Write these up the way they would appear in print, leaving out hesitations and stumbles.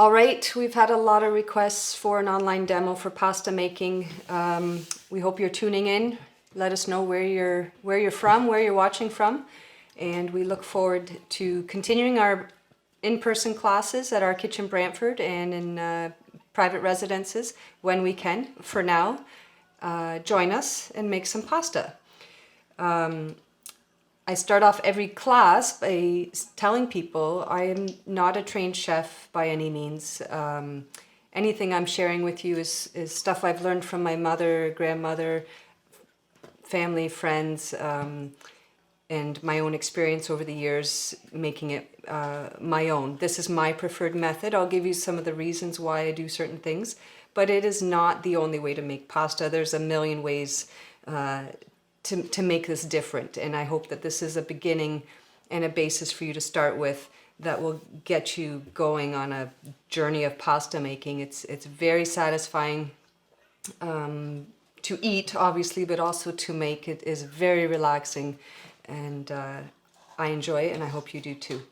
All right, we've had a lot of requests for an online demo for pasta making. We hope you're tuning in. Let us know where you're from, where you're watching from, and we look forward to continuing our in-person classes at our kitchen Brantford and in private residences when we can. For now, join us and make some pasta. I start off every class by telling people I am not a trained chef by any means. Anything I'm sharing with you is stuff I've learned from my mother, grandmother, family, friends, and my own experience over the years making it my own. This is my preferred method. I'll give you some of the reasons why I do certain things, but it is not the only way to make pasta. There's a million ways to make this different, and I hope that this is a beginning and a basis for you to start with that will get you going on a journey of pasta making. It's very satisfying to eat, obviously, but also to make. It is very relaxing, and I enjoy it, and I hope you do too.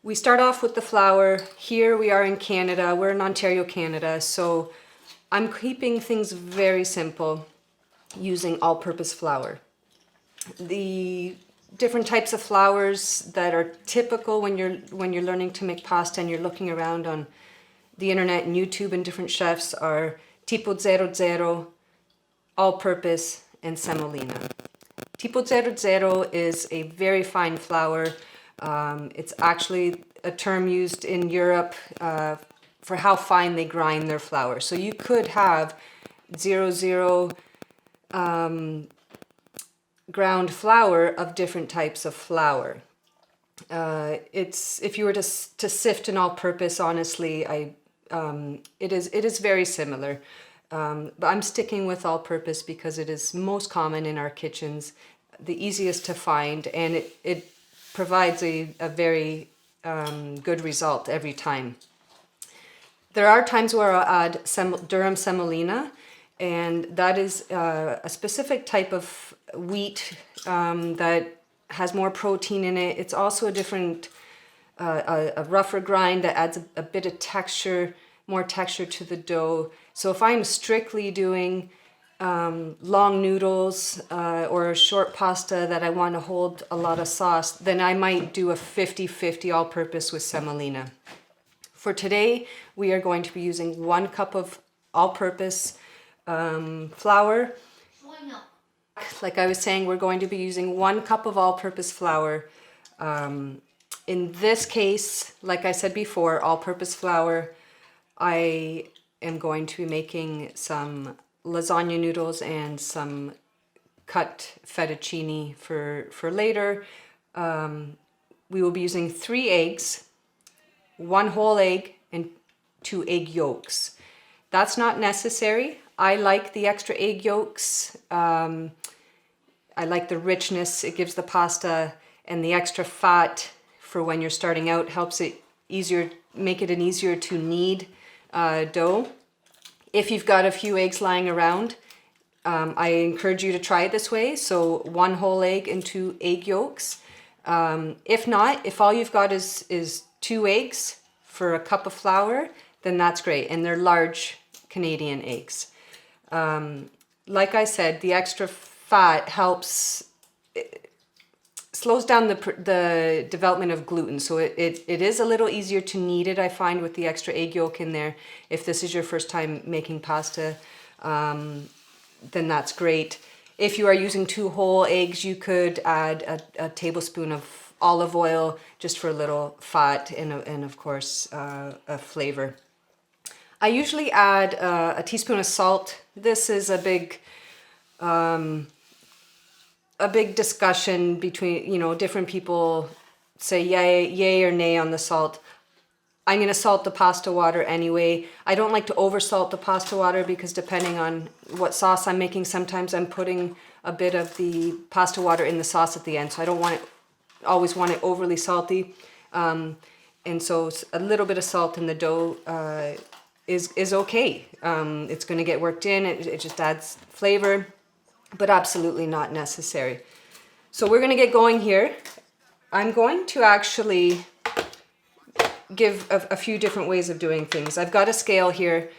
We start off with the flour. Here we are in Canada. We're in Ontario, Canada, so I'm keeping things very simple, using all-purpose flour. The different types of flours that are typical when you're learning to make pasta and you're looking around on the internet and YouTube and different chefs are Tipo 00, all-purpose, and semolina. Tipo 00 is a very fine flour. It's actually a term used in Europe for how fine they grind their flour. So you could have 00 ground flour of different types of flour. If you were to sift an all-purpose, honestly, it is very similar. But I'm sticking with all-purpose because it is most common in our kitchens, the easiest to find, and it provides a very good result every time. There are times where I'll add durum semolina, and that is a specific type of wheat that has more protein in it. It's also a different, a rougher grind that adds a bit of texture, more texture to the dough. So if I'm strictly doing long noodles or a short pasta that I want to hold a lot of sauce, then I might do a 50-50 all-purpose with semolina. For today, we are going to be using 1 cup of all-purpose flour. Why not? Like I was saying, we're going to be using 1 cup of all-purpose flour. In this case, like I said before, all-purpose flour, I am going to be making some lasagna noodles and some cut fettucini for later. We will be using 3 eggs, 1 whole egg, and 2 egg yolks. That's not necessary. I like the extra egg yolks. I like the richness it gives the pasta, and the extra fat for when you're starting out helps it easier, make it an easier to knead dough. If you've got a few eggs lying around, I encourage you to try it this way. So 1 whole egg and 2 egg yolks. If not, if all you've got is 2 eggs for a cup of flour, then that's great. And they're large Canadian eggs. Like I said, the extra fat helps, slows down the development of gluten. So it is a little easier to knead it, I find, with the extra egg yolk in there. If this is your first time making pasta, then that's great. If you are using 2 whole eggs, you could add a tablespoon of olive oil just for a little fat and of course, a flavor. I usually add a teaspoon of salt. This is a big discussion between, different people say yay or nay on the salt. I'm going to salt the pasta water anyway. I don't like to over salt the pasta water because depending on what sauce I'm making, sometimes I'm putting a bit of the pasta water in the sauce at the end. So I don't always want it overly salty. And so a little bit of salt in the dough is okay. It's going to get worked in. It just adds flavor, but absolutely not necessary. So we're going to get going here. I'm going to actually give a few different ways of doing things. I've got a scale here.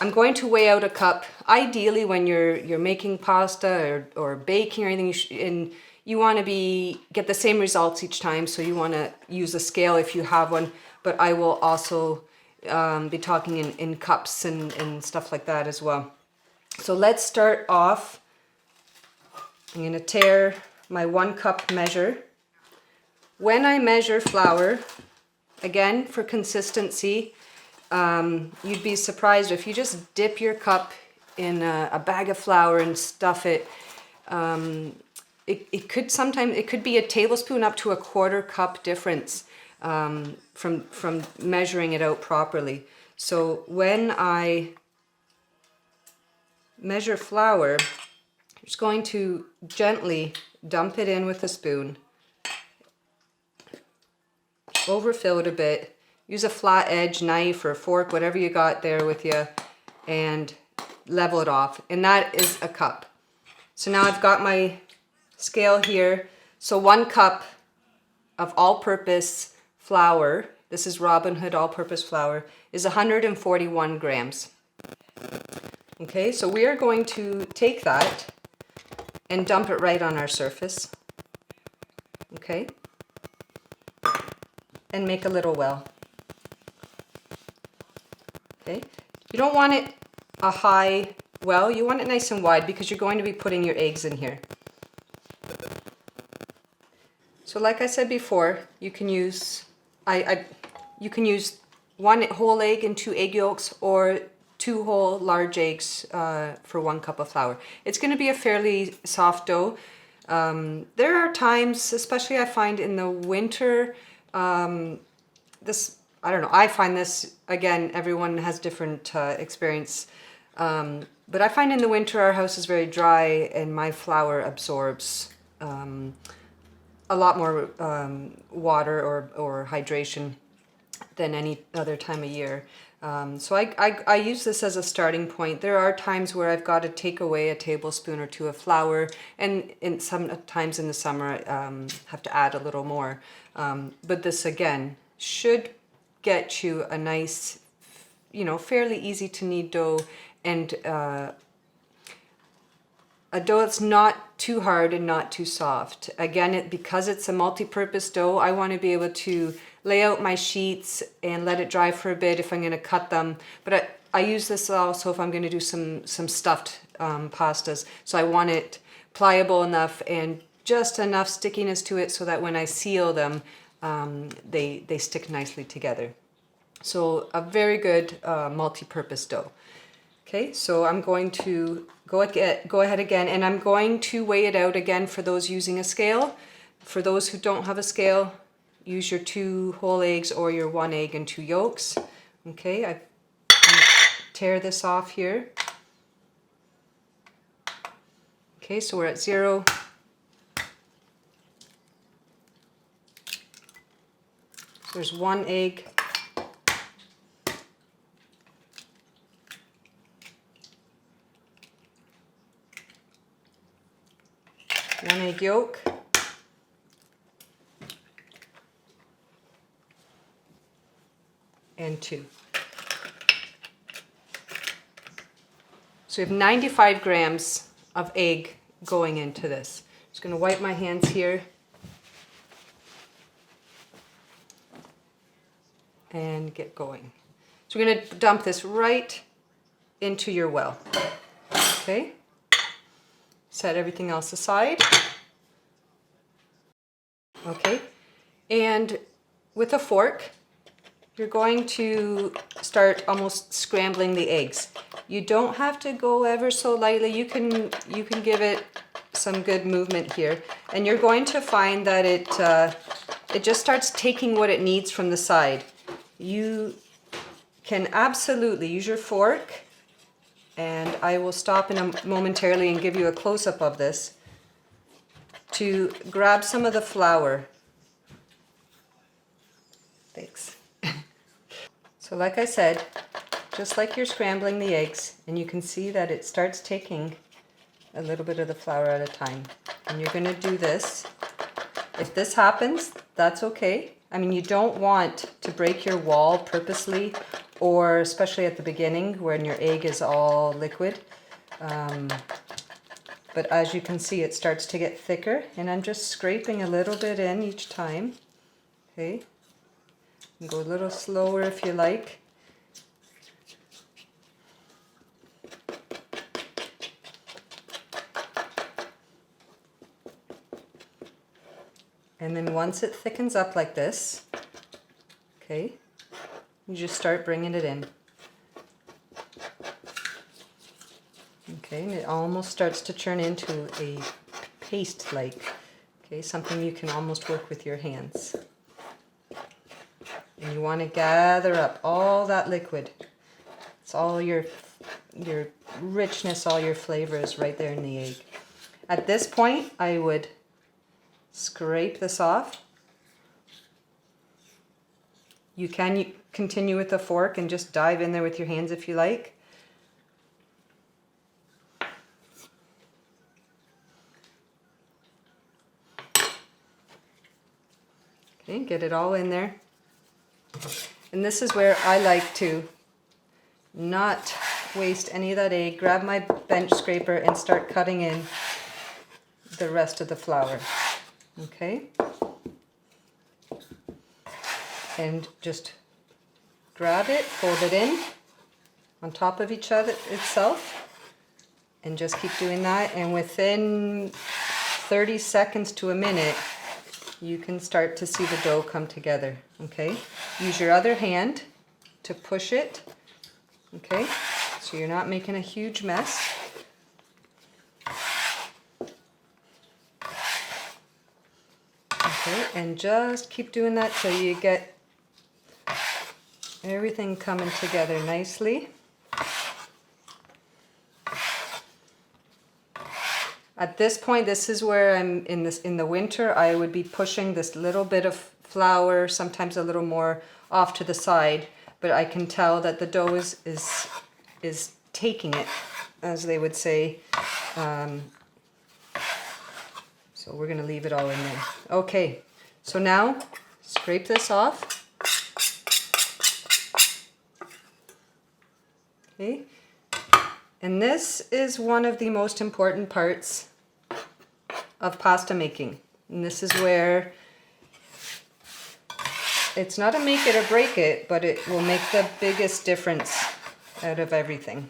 I'm going to weigh out a cup. Ideally, when you're making pasta or baking or anything, you want to get the same results each time, so you want to use a scale if you have one. But I will also be talking in cups and stuff like that as well. So let's start off. I'm going to tear my 1 cup measure. When I measure flour, again, for consistency, you'd be surprised if you just dip your cup in a bag of flour and stuff it. It could be a tablespoon up to a 1/4 cup difference from measuring it out properly. So when I measure flour, I'm just going to gently dump it in with a spoon, overfill it a bit, use a flat edge knife or fork, whatever you got there with you, and level it off. And that is a cup. So now I've got my scale here. So 1 cup of all-purpose flour, this is Robin Hood all-purpose flour, is 141 grams. Okay, so we are going to take that and dump it right on our surface. Okay, and make a little well. Okay, you don't want it a high well, you want it nice and wide because you're going to be putting your eggs in here. So like I said before, you can use you can use 1 whole egg and 2 egg yolks, or 2 whole large eggs for 1 cup of flour. It's going to be a fairly soft dough. There are times, especially I find in the winter, I don't know, I find this, again, everyone has different experience, but I find in the winter our house is very dry and my flour absorbs a lot more water or hydration than any other time of year. So I use this as a starting point. There are times where I've got to take away a tablespoon or 2 of flour, and sometimes in the summer have to add a little more. But this, again, should get you a nice, fairly easy to knead dough, and a dough that's not too hard and not too soft. Again, because it's a multi-purpose dough, I want to be able to lay out my sheets and let it dry for a bit if I'm going to cut them. But I use this also if I'm going to do some stuffed pastas. So I want it pliable enough and just enough stickiness to it so that when I seal them, they stick nicely together. So a very good multi-purpose dough. Okay, so I'm going to go ahead again, and I'm going to weigh it out again for those using a scale. For those who don't have a scale, use your 2 whole eggs or your 1 egg and 2 yolks. Okay, I'm going to tear this off here. Okay, so we're at 0. So there's 1 egg. 1 egg yolk. And 2. So we have 95 grams of egg going into this. Just going to wipe my hands here. And get going. So we're going to dump this right into your well. Okay? Set everything else aside. Okay? And with a fork, you're going to start almost scrambling the eggs. You don't have to go ever so lightly. You can give it some good movement here, and you're going to find that it just starts taking what it needs from the side. You can absolutely use your fork, and I will stop momentarily and give you a close-up of this, to grab some of the flour. Thanks. So like I said, just like you're scrambling the eggs, and you can see that it starts taking a little bit of the flour at a time. And you're going to do this If this happens, that's okay. I mean, you don't want to break your wall purposely, or especially at the beginning when your egg is all liquid. But as you can see, it starts to get thicker, and I'm just scraping a little bit in each time. Okay, and go a little slower if you like. And then once it thickens up like this, okay, you just start bringing it in. Okay, and it almost starts to turn into a paste-like, okay, something you can almost work with your hands. And you want to gather up all that liquid. It's all your richness, all your flavors right there in the egg. At this point, I would scrape this off. You can continue with the fork and just dive in there with your hands if you like. Okay, get it all in there. And this is where I like to not waste any of that egg. Grab my bench scraper and start cutting in the rest of the flour. Okay? And just grab it, fold it in on top of each other itself, and just keep doing that. And within 30 seconds to a minute, you can start to see the dough come together. Okay? Use your other hand to push it. Okay? So you're not making a huge mess. Okay, and just keep doing that till you get everything coming together nicely. At this point, this is where I'm in the winter, I would be pushing this little bit of flour, sometimes a little more off to the side, but I can tell that the dough is taking it, as they would say. So we're going to leave it all in there. Okay, so now scrape this off. Okay, and this is one of the most important parts of pasta making. And this is where it's not a make it or break it, but it will make the biggest difference out of everything.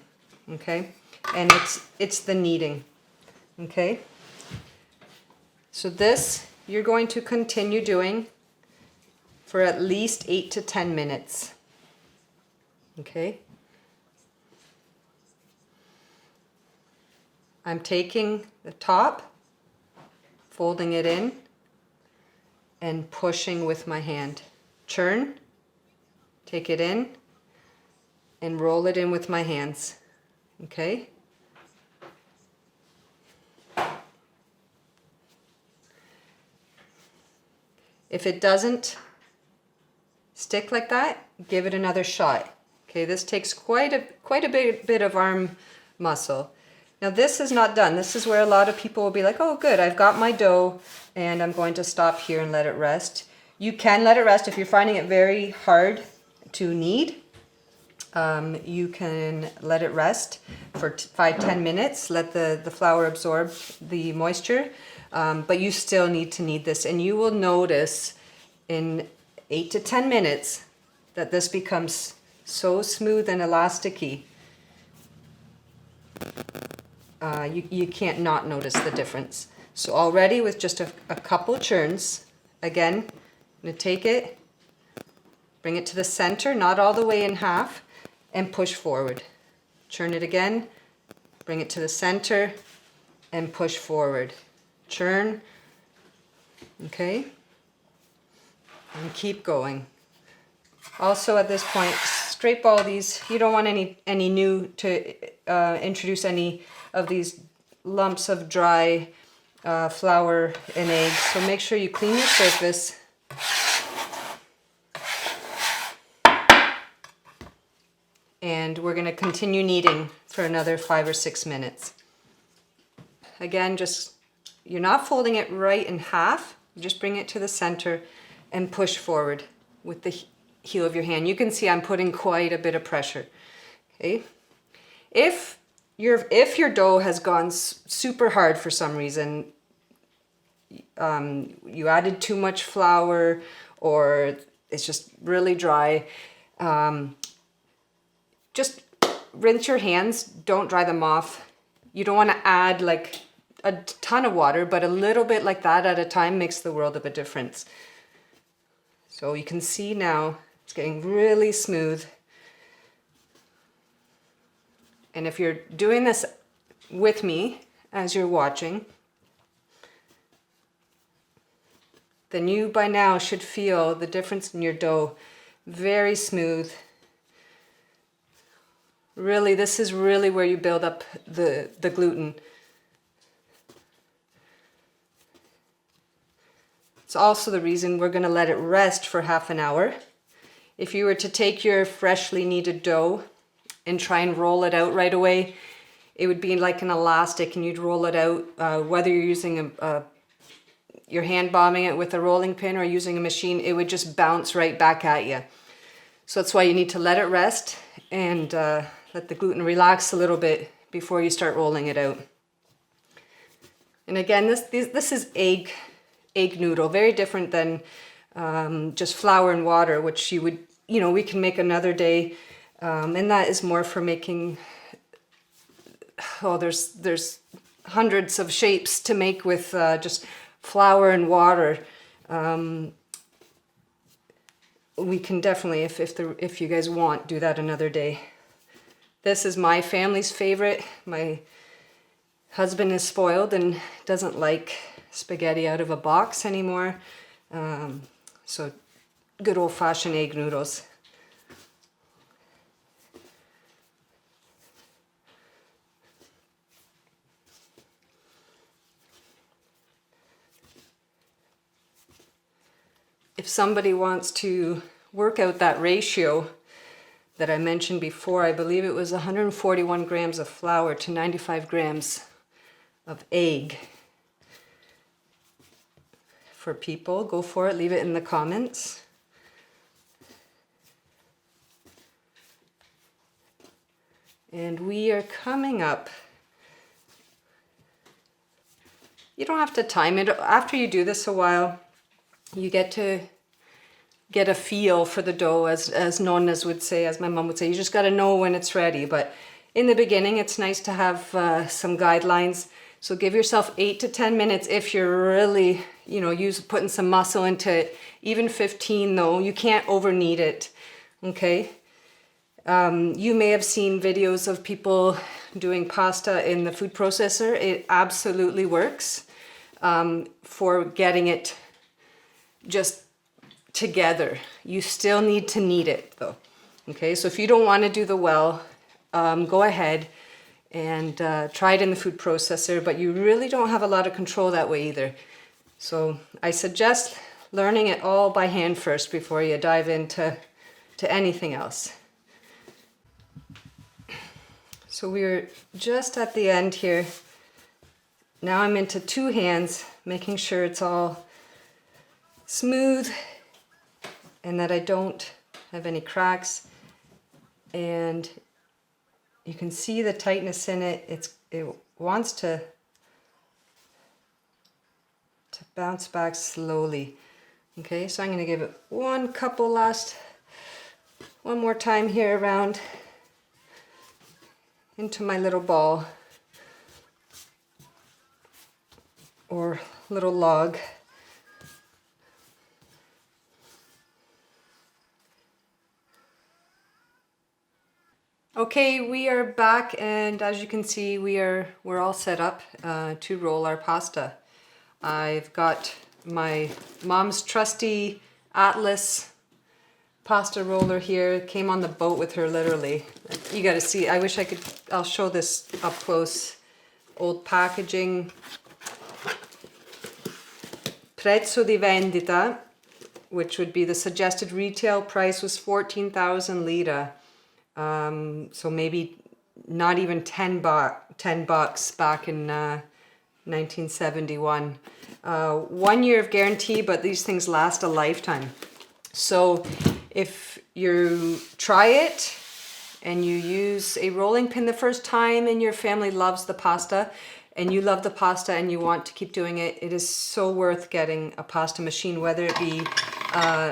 Okay, and it's the kneading. Okay. So this you're going to continue doing for at least 8 to 10 minutes. Okay? I'm taking the top, folding it in, and pushing with my hand. Churn, take it in, and roll it in with my hands. Okay? If it doesn't stick like that, give it another shot. Okay, this takes quite a bit of arm muscle. Now this is not done. This is where a lot of people will be like, oh good, I've got my dough and I'm going to stop here and let it rest. You can let it rest if you're finding it very hard to knead. You can let it rest for 5-10 minutes, let the flour absorb the moisture. But you still need to knead this, and you will notice in 8 to 10 minutes that this becomes so smooth and elasticy. You can't not notice the difference. So already with just a couple churns, again, I'm going to take it, bring it to the center, not all the way in half, and push forward. Churn it again, bring it to the center, and push forward. Churn, okay, and keep going. Also at this point, scrape all these. You don't want any new to introduce any of these lumps of dry flour and eggs. So make sure you clean your surface. And we're going to continue kneading for another 5 or 6 minutes. Again, just you're not folding it right in half. just bring it to the center and push forward with the heel of your hand. You can see I'm putting quite a bit of pressure. Okay. If your dough has gone super hard for some reason, you added too much flour or it's just really dry, just rinse your hands, don't dry them off. You don't want to add like a ton of water, but a little bit like that at a time makes the world of a difference. So you can see now it's getting really smooth. And if you're doing this with me as you're watching, then you by now should feel the difference in your dough. Very smooth. Really, this is really where you build up the gluten. It's also the reason we're going to let it rest for half an hour. If you were to take your freshly kneaded dough and try and roll it out right away, it would be like an elastic and you'd roll it out. Whether you're using your hand bombing it with a rolling pin or using a machine, it would just bounce right back at you. So that's why you need to let it rest and let the gluten relax a little bit before you start rolling it out. And again, this is egg noodle, very different than just flour and water, which you would, we can make another day. And that is more for making, there's hundreds of shapes to make with just flour and water. We can definitely, if you guys want, do that another day. This is my family's favorite. My husband is spoiled and doesn't like spaghetti out of a box anymore. So good old-fashioned egg noodles. If somebody wants to work out that ratio that I mentioned before, I believe it was 141 grams of flour to 95 grams of egg. For people, go for it, leave it in the comments. And we are coming up. You don't have to time it. After you do this a while, you get to get a feel for the dough, as Nonnas would say, as my mom would say. You just got to know when it's ready. But in the beginning, it's nice to have some guidelines. So give yourself 8 to 10 minutes if you're really, putting some muscle into it. Even 15 though, you can't over knead it, okay? You may have seen videos of people doing pasta in the food processor. It absolutely works for getting it just together. You still need to knead it though, okay? So if you don't want to do the well, go ahead and try it in the food processor, but you really don't have a lot of control that way either. So I suggest learning it all by hand first before you dive into anything else. So we're just at the end here. Now I'm into two hands, making sure it's all smooth and that I don't have any cracks. And you can see the tightness in it. It wants to bounce back slowly. Okay, so I'm going to give it one more time here around into my little ball or little log. Okay, we are back, and as you can see, we're all set up to roll our pasta. I've got my mom's trusty Atlas pasta roller here. Came on the boat with her, literally. You got to see. I'll show this up close. Old packaging. Prezzo di vendita, which would be the suggested retail price, was 14,000 lira. So maybe not even 10 bucks back in 1971. 1 year of guarantee, but these things last a lifetime. So if you try it and you use a rolling pin the first time and your family loves the pasta and you love the pasta and you want to keep doing it, it is so worth getting a pasta machine, whether it be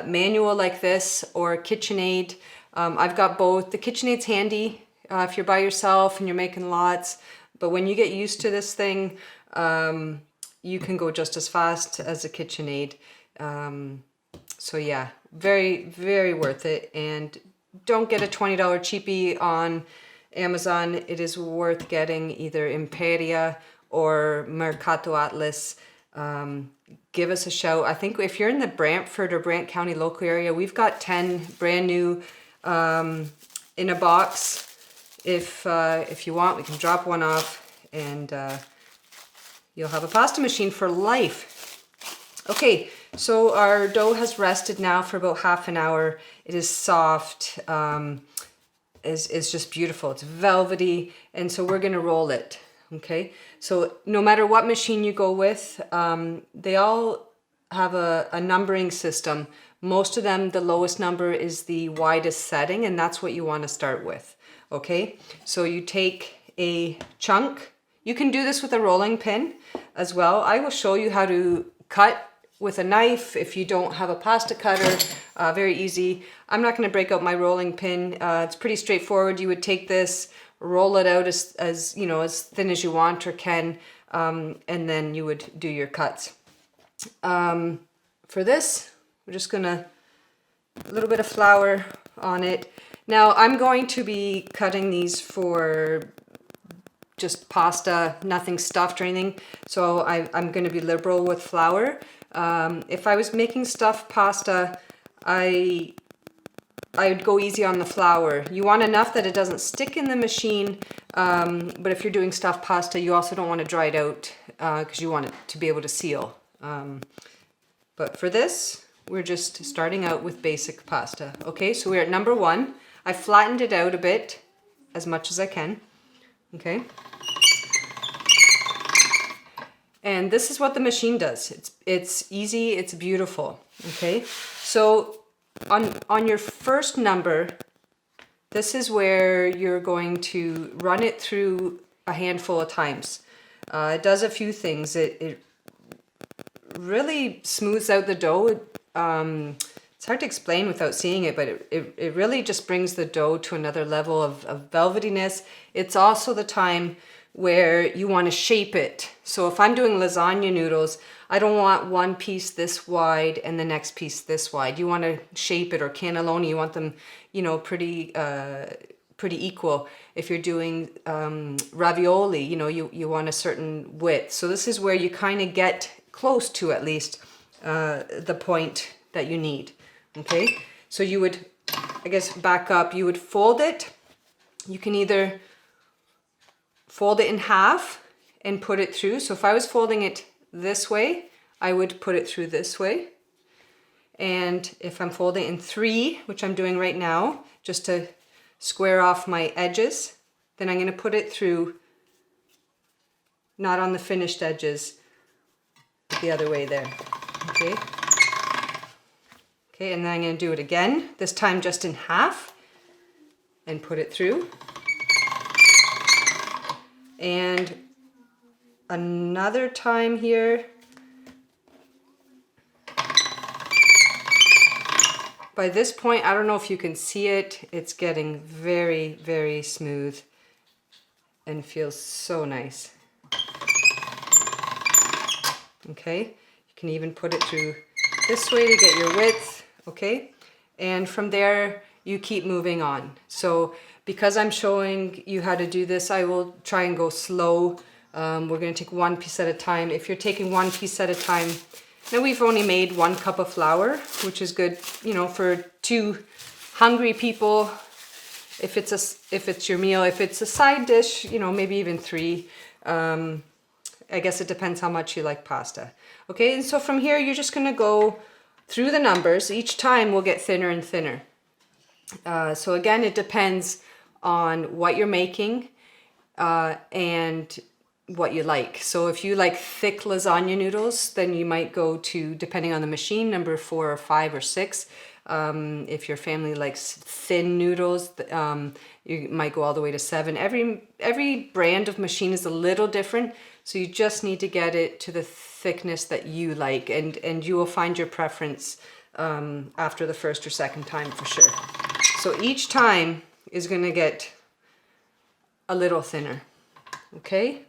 manual like this or KitchenAid. I've got both. The KitchenAid's handy if you're by yourself and you're making lots, but when you get used to this thing, you can go just as fast as a KitchenAid. So yeah, very, very worth it. And don't get a $20 cheapie on Amazon. It is worth getting either Imperia or Mercato Atlas. Give us a shout. I think if you're in the Brantford or Brant County local area, we've got 10 brand new in a box. If you want, we can drop one off and you'll have a pasta machine for life. Okay, so our dough has rested now for about half an hour. It is soft, it's just beautiful. It's velvety, and so we're gonna roll it, okay? So no matter what machine you go with, they all have a numbering system. Most of them, the lowest number is the widest setting, and that's what you wanna start with, okay? So you take a chunk. You can do this with a rolling pin as well. I will show you how to cut with a knife if you don't have a pasta cutter. Very easy. I'm not going to break out my rolling pin. It's pretty straightforward. You would take this, roll it out as you know, as thin as you want or can, and then you would do your cuts. For this, we're just gonna a little bit of flour on it. Now I'm going to be cutting these for just pasta, nothing stuffed or anything. So I'm going to be liberal with flour. If I was making stuffed pasta, I would go easy on the flour. You want enough that it doesn't stick in the machine, but if you're doing stuffed pasta, you also don't want to dry it out because you want it to be able to seal. But for this, we're just starting out with basic pasta. Okay, so we're at number 1. I flattened it out a bit, as much as I can. Okay. And this is what the machine does. It's easy, it's beautiful. Okay. So on your first number, this is where you're going to run it through a handful of times. It does a few things. It really smooths out the dough. It's hard to explain without seeing it, but it really just brings the dough to another level of velvetyness. It's also the time where you want to shape it. So if I'm doing lasagna noodles, I don't want one piece this wide and the next piece this wide. You want to shape it, or cannelloni, you want them, you know, pretty equal. If you're doing ravioli, you know, you want a certain width. So this is where you kind of get close to at least the point that you need. Okay, so you would, I guess, back up, you would fold it. You can either fold it in half and put it through. So if I was folding it this way, I would put it through this way. And if I'm folding in 3, which I'm doing right now, just to square off my edges, then I'm going to put it through, not on the finished edges, the other way there. Okay. Okay, and then I'm going to do it again, this time just in half, and put it through. And another time here. By this point, I don't know if you can see it, it's getting very, very smooth and feels so nice. Okay, you can even put it through this way to get your width, okay? And from there, you keep moving on. So because I'm showing you how to do this, I will try and go slow. We're gonna take one piece at a time. If you're taking one piece at a time, now we've only made 1 cup of flour, which is good, you know, for 2 hungry people. If it's your meal, if it's a side dish, you know, maybe even 3. I guess it depends how much you like pasta. Okay, and so from here, you're just gonna go through the numbers. Each time will get thinner and thinner. So again, it depends on what you're making and what you like. So if you like thick lasagna noodles, then you might go to, depending on the machine, number 4 or 5 or 6. If your family likes thin noodles, you might go all the way to 7. Every brand of machine is a little different, so you just need to get it to the thickness that you like, and you will find your preference after the first or second time for sure. So each time is going to get a little thinner, okay?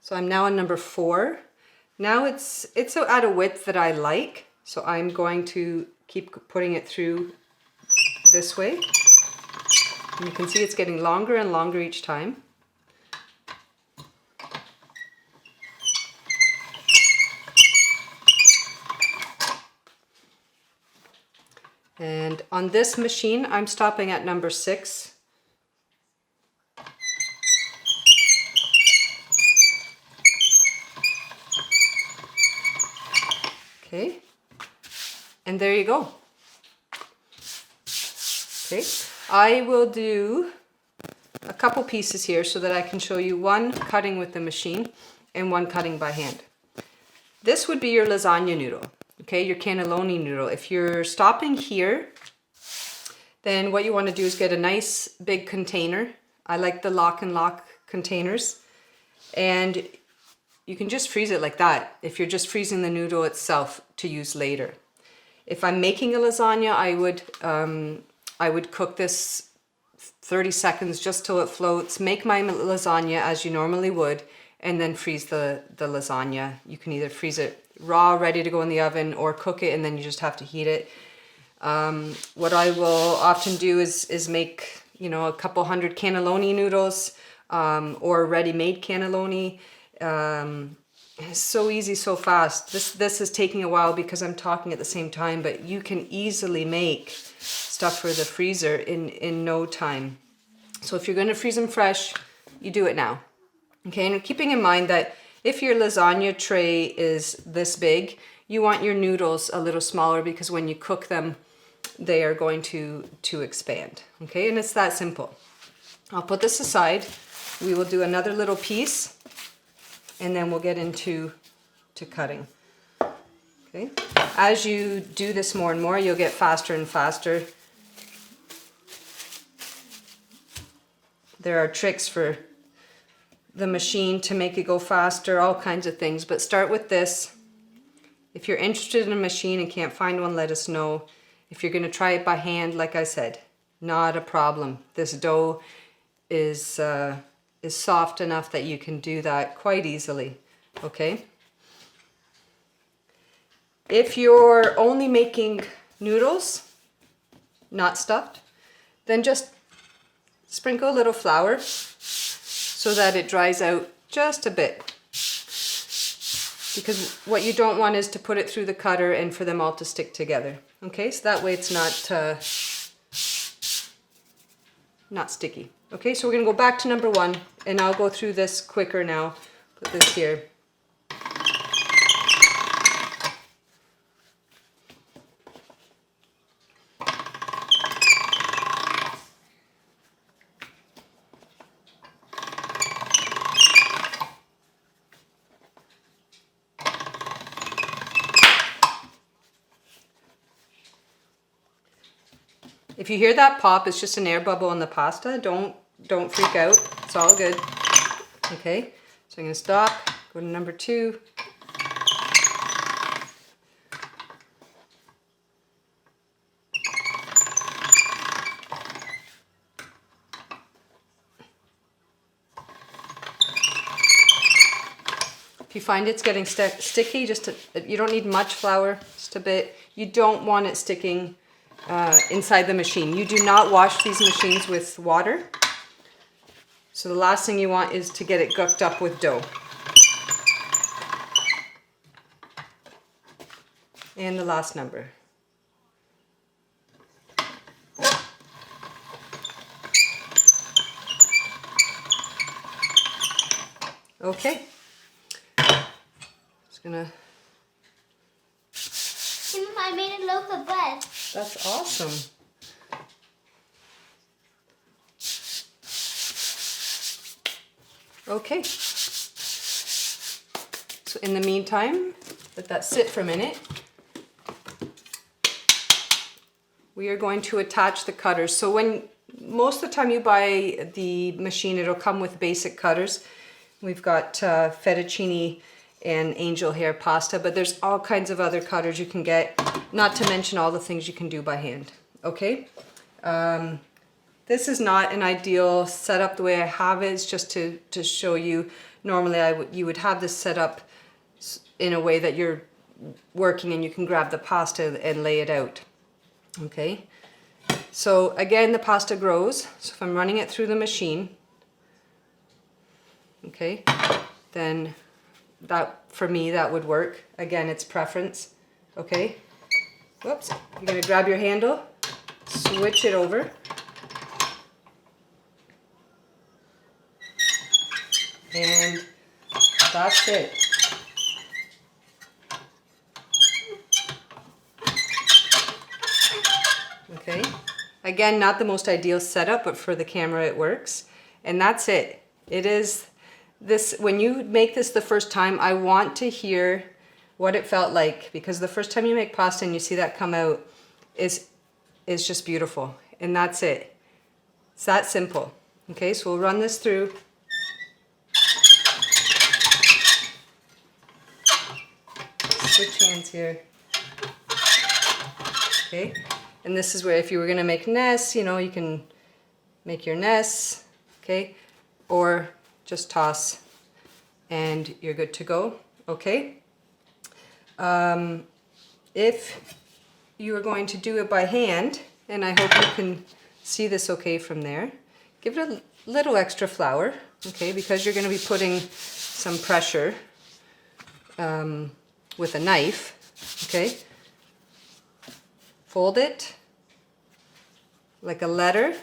So I'm now on number 4. Now it's at a width that I like, so I'm going to keep putting it through this way. And you can see it's getting longer and longer each time. And on this machine, I'm stopping at number 6. Okay, and there you go. Okay, I will do a couple pieces here so that I can show you one cutting with the machine and one cutting by hand. This would be your lasagna noodle, okay, your cannelloni noodle. If you're stopping here, then what you want to do is get a nice big container. I like the lock and lock containers, and you can just freeze it like that if you're just freezing the noodle itself to use later. If I'm making a lasagna, I would cook this 30 seconds just till it floats. Make my lasagna as you normally would, and then freeze the lasagna. You can either freeze it raw, ready to go in the oven, or cook it and then you just have to heat it. What I will often do is make, you know, a couple hundred cannelloni noodles, or ready-made cannelloni. It's so easy, so fast. This is taking a while because I'm talking at the same time, but you can easily make stuff for the freezer in no time. So if you're going to freeze them fresh, you do it now. Okay, and keeping in mind that if your lasagna tray is this big, you want your noodles a little smaller because when you cook them, they are going to expand. Okay, and it's that simple. I'll put this aside. We will do another little piece, and then we'll get into cutting. Okay, as you do this more and more, you'll get faster and faster. There are tricks for the machine to make it go faster, all kinds of things, but start with this. If you're interested in a machine and can't find one, let us know. If you're going to try it by hand, like I said, not a problem. This dough is soft enough that you can do that quite easily, okay? If you're only making noodles, not stuffed, then just sprinkle a little flour so that it dries out just a bit. Because what you don't want is to put it through the cutter and for them all to stick together. Okay, so that way it's not sticky. Okay, so we're gonna go back to number 1, and I'll go through this quicker now. Put this here. If you hear that pop, it's just an air bubble in the pasta. Don't freak out. It's all good. Okay, so I'm gonna stop, go to number 2. If you find it's getting sticky, you don't need much flour, just a bit. You don't want it sticking inside the machine. You do not wash these machines with water. So the last thing you want is to get it gucked up with dough. And the last number. Okay. Just gonna... I made a loaf of bread. That's awesome. Okay. So in the meantime, let that sit for a minute. We are going to attach the cutters. So when most of the time you buy the machine, it'll come with basic cutters. We've got fettuccine and angel hair pasta, but there's all kinds of other cutters you can get, not to mention all the things you can do by hand. Okay. This is not an ideal setup the way I have it. It's just to show you. Normally you would have this set up in a way that you're working and you can grab the pasta and lay it out. Okay. So again, the pasta grows. So if I'm running it through the machine, okay, then that, for me, that would work. Again, it's preference. Okay. Whoops. You're going to grab your handle, switch it over. And that's it. Okay. Again, not the most ideal setup, but for the camera it works. And that's it. It is this, when you make this the first time, I want to hear what it felt like, because the first time you make pasta and you see that come out is just beautiful. And that's it. It's that simple. Okay, so we'll run this through. Switch hands here. Okay, and this is where if you were gonna make nests, you know, you can make your nests, okay, or just toss and you're good to go. Okay. If you are going to do it by hand, and I hope you can see this okay from there, give it a little extra flour, okay, because you're going to be putting some pressure with a knife, okay. Fold it like a letter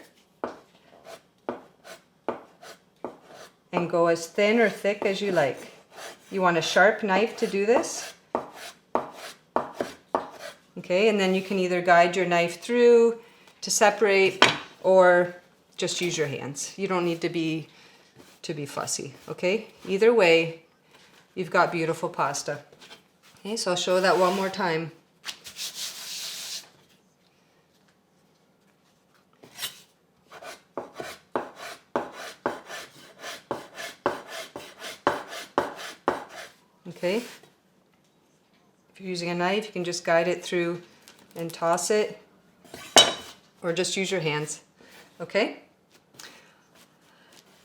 and go as thin or thick as you like. You want a sharp knife to do this. Okay, and then you can either guide your knife through to separate or just use your hands. You don't need to be fussy, okay? Either way, you've got beautiful pasta. Okay, so I'll show that one more time. Okay, if you're using a knife, you can just guide it through and toss it, or just use your hands, okay?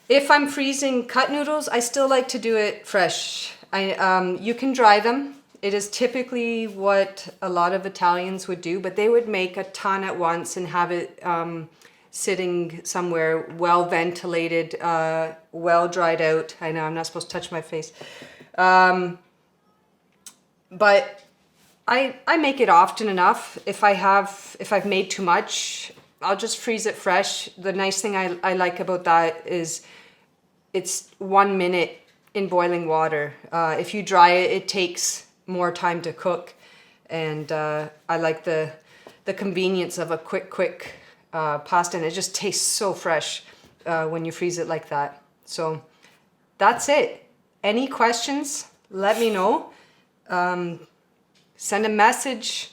If I'm freezing cut noodles, I still like to do it fresh. You can dry them. It is typically what a lot of Italians would do, but they would make a ton at once and have it sitting somewhere well ventilated, well dried out. I know I'm not supposed to touch my face. But I make it often enough. If I've made too much, I'll just freeze it fresh. The nice thing I like about that is it's 1 minute in boiling water. If you dry it, it takes more time to cook. And I like the convenience of a quick pasta, and it just tastes so fresh when you freeze it like that. So that's it. Any questions, let me know. Send a message,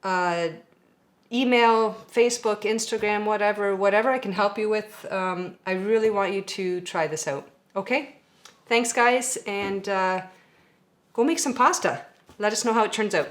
email, Facebook, Instagram, whatever I can help you with. I really want you to try this out. Okay? Thanks, guys, and go make some pasta. Let us know how it turns out.